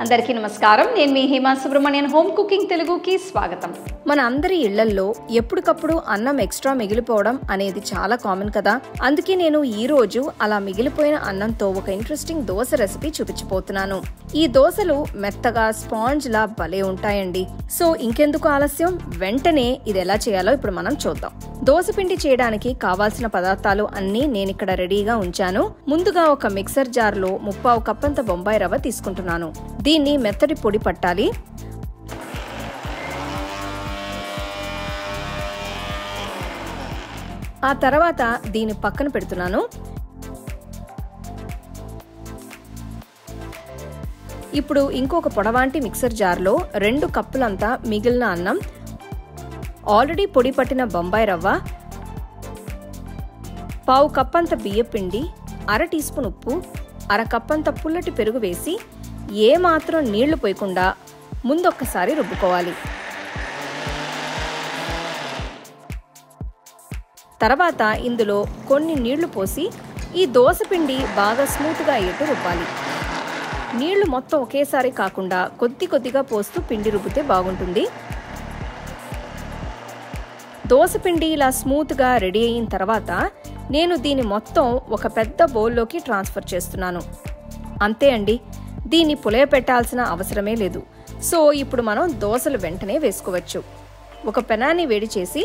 అందరికీ నమస్కారం. నేను మీ హేమా సుబ్రహ్మణ్యన్. హోమ్ కుకింగ్ తెలుగుకి స్వాగతం. మన అందరి ఇళ్లల్లో ఎప్పటికప్పుడు అన్నం ఎక్స్ట్రా మిగిలిపోవడం అనేది చాలా కామన్ కదా. అందుకే నేను ఈ రోజు అలా మిగిలిపోయిన అన్నంతో ఒక ఇంట్రెస్టింగ్ దోశ రెసిపీ చూపించబోతున్నాను. ఈ దోశలు మెత్తగా స్పాంజ్ లా భలే ఉంటాయండి. సో ఇంకెందుకు ఆలస్యం, వెంటనే ఇది ఎలా చేయాలో ఇప్పుడు మనం చూద్దాం. దోశ పిండి చేయడానికి కావాల్సిన పదార్థాలు అన్నీ నేనిక్కడ రెడీగా ఉంచాను. ముందుగా ఒక మిక్సర్ జార్ లో 3/4 కప్పంత బొంబాయి రవ్వ తీసుకుంటున్నాను. దీన్ని మెత్తటి పొడి పట్టాలి. ఆ తర్వాత దీన్ని పక్కన పెడుతున్నాను. ఇప్పుడు ఇంకొక పొడవాంటి మిక్సర్ జార్లో 2 కప్పులంతా మిగిలిన అన్నం, ఆల్రెడీ పొడి పట్టిన బొంబాయి రవ్వ, 1/4 కప్పంత బియ్యపిండి, 1/2 టీ స్పూన్ ఉప్పు, 1/2 కప్పంత పుల్లటి పెరుగు వేసి ఏమాత్రం నీళ్లు పోయకుండా ముందొక్కసారి రుబ్బుకోవాలి. తర్వాత ఇందులో కొన్ని నీళ్లు పోసి ఈ దోశ పిండి బాగా స్మూత్గా అయ్యేట్టు రుబ్బాలి. నీళ్లు మొత్తం ఒకేసారి కాకుండా కొద్ది కొద్దిగా పోస్తూ పిండి రుబ్బితే బాగుంటుంది. దోశ పిండి ఇలా స్మూత్గా రెడీ అయిన తర్వాత నేను దీన్ని మొత్తం ఒక పెద్ద బౌల్లోకి ట్రాన్స్ఫర్ చేస్తున్నాను. అంతే అండి, దీన్ని పులియపెట్టాల్సిన అవసరమే లేదు. సో ఇప్పుడు మనం దోశలు వెంటనే వేసుకోవచ్చు. ఒక పెనాన్ని వేడి చేసి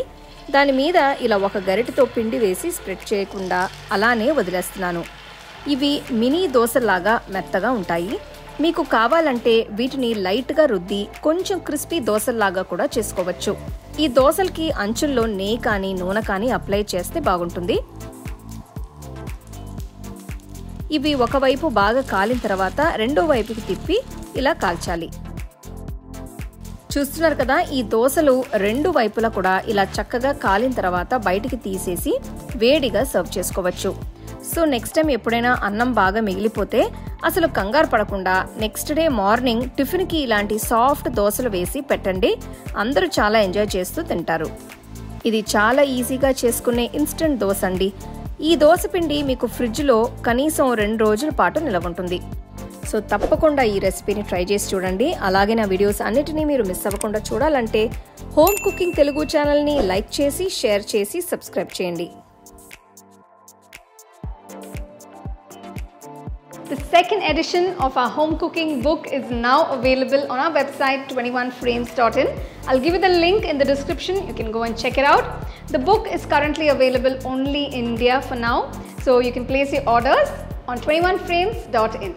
దాని మీద ఇలా ఒక గరిటెతో పిండి వేసి స్ప్రెడ్ చేయకుండా అలానే వదిలేస్తున్నాను. ఇవి మినీ దోశలాగా మెత్తగా ఉంటాయి. మీకు కావాలంటే వీటిని లైట్గా రుద్ది కొంచెం క్రిస్పీ దోశల్లాగా కూడా చేసుకోవచ్చు. ఈ దోశలకి అంచుల్లో నెయ్యి కానీ నూనె కానీ అప్లై చేస్తే బాగుంటుంది. ఇవి ఒకవైపు బాగా కాలిన తర్వాత రెండో వైపుకి తిప్పి ఇలా కాల్చాలి. చూస్తున్నారు కదా, ఈ దోశలు 2 వైపులా కూడా ఇలా చక్కగా కాలిన తర్వాత బయటికి తీసేసి వేడిగా సర్వ్ చేసుకోవచ్చు. సో నెక్స్ట్ టైం ఎప్పుడైనా అన్నం బాగా మిగిలిపోతే అసలు కంగారు పడకుండా నెక్స్ట్ డే మార్నింగ్ టిఫిన్కి ఇలాంటి సాఫ్ట్ దోశలు వేసి పెట్టండి. అందరూ చాలా ఎంజాయ్ చేస్తూ తింటారు. ఇది చాలా ఈజీగా చేసుకునే ఇన్స్టెంట్ దోశ అండి. ఈ దోశ పిండి మీకు ఫ్రిడ్జ్లో కనీసం 2 రోజుల పాటు నిలవ ఉంటుంది. సో తప్పకుండా ఈ రెసిపీని ట్రై చేసి చూడండి. అలాగే నా వీడియోస్ అన్నిటినీ మీరు మిస్ అవ్వకుండా చూడాలంటే హోమ్ కుకింగ్ తెలుగు ఛానల్ని లైక్ చేసి, షేర్ చేసి, సబ్స్క్రైబ్ చేయండి. The second edition of our home cooking book is now available on our website 21frames.in. I'll give you the link in the description. You can go and check it out. The book is currently available only in India for now, so you can place your orders on 21frames.in.